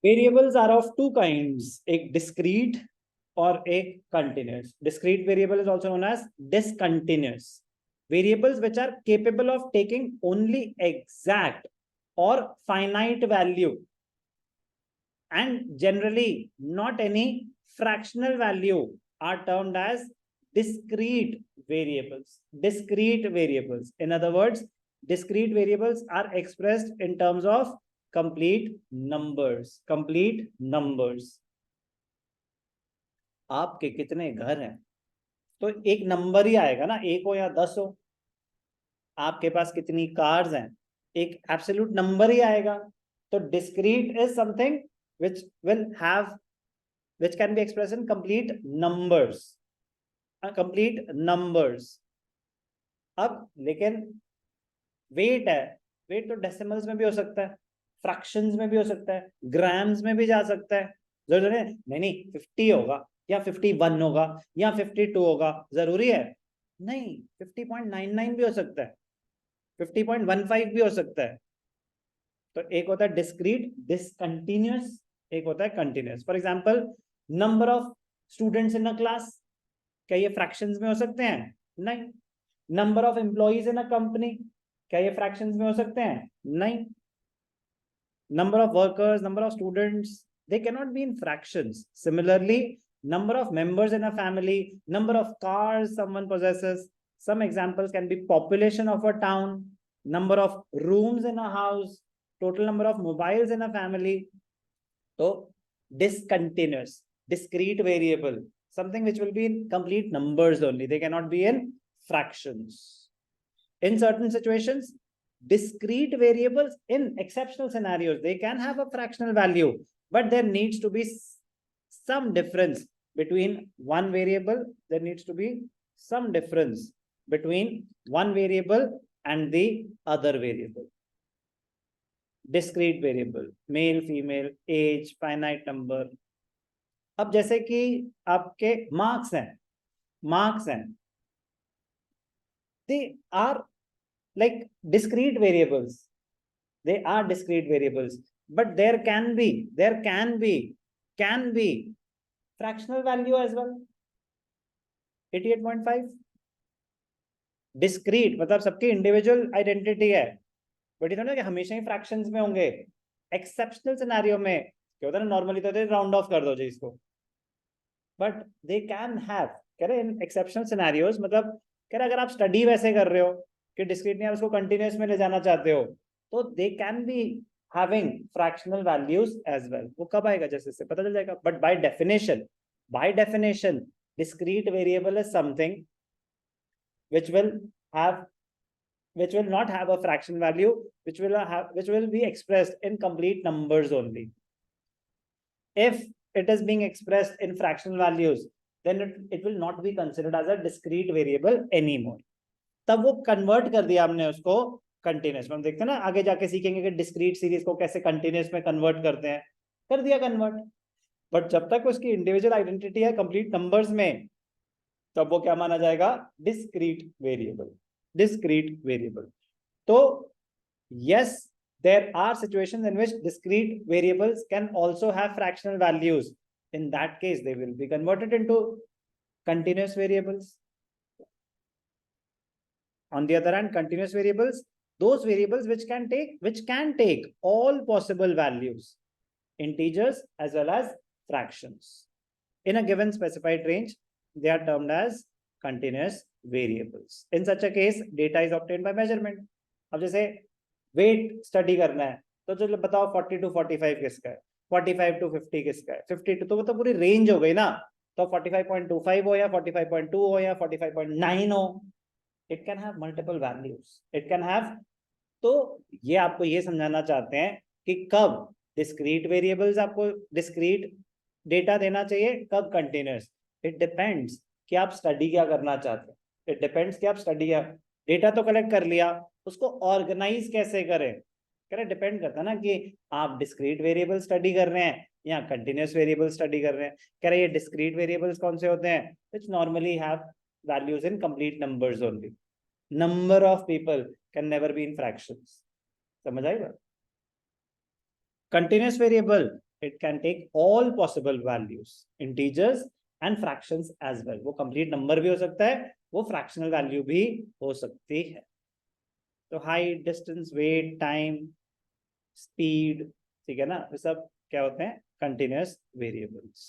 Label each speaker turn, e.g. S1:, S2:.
S1: Variables are of two kinds, एक discrete और एक continuous. Discrete variable is also known as discontinuous. Variables which are capable of taking only exact or finite value and generally not any fractional value are termed as discrete variables. Discrete variables. In other words, discrete variables are expressed in terms of complete numbers. Complete numbers. आपके कितने घर हैं तो एक number ही आएगा ना, एक हो या 10 हो. आपके पास कितनी कार्स हैं, एक एब्सोल्यूट नंबर ही आएगा. तो discrete is something which will have, which can be expressed in complete numbers. complete numbers. अब लेकिन वेट है, वेट तो डेसिमल्स में भी हो सकता है, फ्रैक्शंस में भी हो सकता है, ग्राम्स में भी जा सकता है. जरूरी है नहीं 50 होगा या 51 होगा या 52 होगा, जरूरी है नहीं. 50.99 भी हो सकता है, 50.15 भी हो सकता है. तो एक होता है डिस्क्रीट डिसकंटिन्यूअस, एक होता है continuous. For example, number of students in a class, क्या ये फ्रैक्शंस में हो सकते हैं? नहीं. Number of employees in a company, क्या ये फ्रैक्शंस में हो सकते हैं? नहीं. Number of workers, number of students, they cannot be in fractions. Similarly, number of members in a family, number of cars someone possesses. Some examples can be population of a town, number of rooms in a house, total number of mobiles in a family. So discontinuous, discrete variable, something which will be in complete numbers only. They cannot be in fractions. In certain situations, discrete variables, in exceptional scenarios, they can have a fractional value, but there needs to be some difference between one variable. There needs to be some difference between one variable and the other variable. Discrete variable, male, female, age, finite number. अब जैसे कि आपके marks हैं, marks हैं, they are like discrete variables. They are discrete variables, but there can be fractional value as well. 88.5 discrete मतलब सबकी individual identity है, but ये तो ना कि हमेशा ही फ्रैक्शंस में होंगे. एक्सेप्शनल सिनेरियो में क्या होता है ना, नॉर्मली तो राउंड ऑफ कर दो जी इसको, बट दे कैन हैव, कह रहे इन एक्सेप्शनल सिनेरियोज, मतलब कह रहे अगर आप स्टडी वैसे कर रहे हो कि डिस्क्रीट नहीं, आप उसको कंटिन्यूअस में ले जाना चाहते हो, तो they can be having fractional values as well. वो कब आएगा जैसे इससे पता चल जाएगा. But by definition, discrete variable is something which will not have a fractional value, which will be expressed in complete numbers only. If it is being expressed in fractional values, then it will not be considered as a discrete variable anymore. तब वो convert कर दिया हमने उसको continuous में. हम देखते हैं ना, आगे जाके सीखेंगे कि डिस्क्रीट सीरीज को कैसे कंटिन्यूअस में कन्वर्ट करते हैं. कर दिया कन्वर्ट, बट जब तक उसकी इंडिविजुअल आइडेंटिटी है कंप्लीट नंबर्स में, तब वो क्या माना जाएगा? Discrete variable. Discrete variable. तो yes, there are situations in which discrete variables can also have fractional values. In that case they will be converted into continuous variables. On the other hand, continuous variables, those variables which can take all possible values, integers as well as fractions, in a given specified range, they are termed as continuous variables. In such a case, data is obtained by measurement. अब जैसे weight study करना है, तो चलो बताओ 40 to 45 किसका है, 45 to 50 किसका है, 52, तो वो तो पूरी रेंज हो गई ना. तो 45.25 हो या 45.2 हो या 45.9 हो, it can have multiple values. It can have. तो ये आपको ये समझाना चाहते हैं कि कब डिस्क्रीट वेरिएबल्स आपको डिस्क्रीट डेटा देना चाहिए, कब कंटिन्यूअस. इट डिपेंड्स कि आप स्टडी क्या करना चाहते हैं. इट डिपेंड्स कि आप स्टडी क्या, डेटा तो कलेक्ट कर लिया, उसको ऑर्गेनाइज कैसे करें, कह रहे डिपेंड करता है ना कि आप डिस्क्रीट वेरिएबल स्टडी कर रहे हैं या कंटिन्यूअस वेरिएबल स्टडी कर रहे हैं. कह रहे ये डिस्क्रीट वेरिएबल्स कौन से होते हैं? Which normally have values in complete numbers only. Number of people can never be in fractions. समझ आएगा? Continuous variable, it can take all possible values, integers and fractions as well. वो complete number भी हो सकता है, वो fractional value भी हो सकती है। तो height, distance, weight, time, speed, ठीक है ना, ये सब क्या होते हैं, कंटिन्यूअस वेरिएबल्स।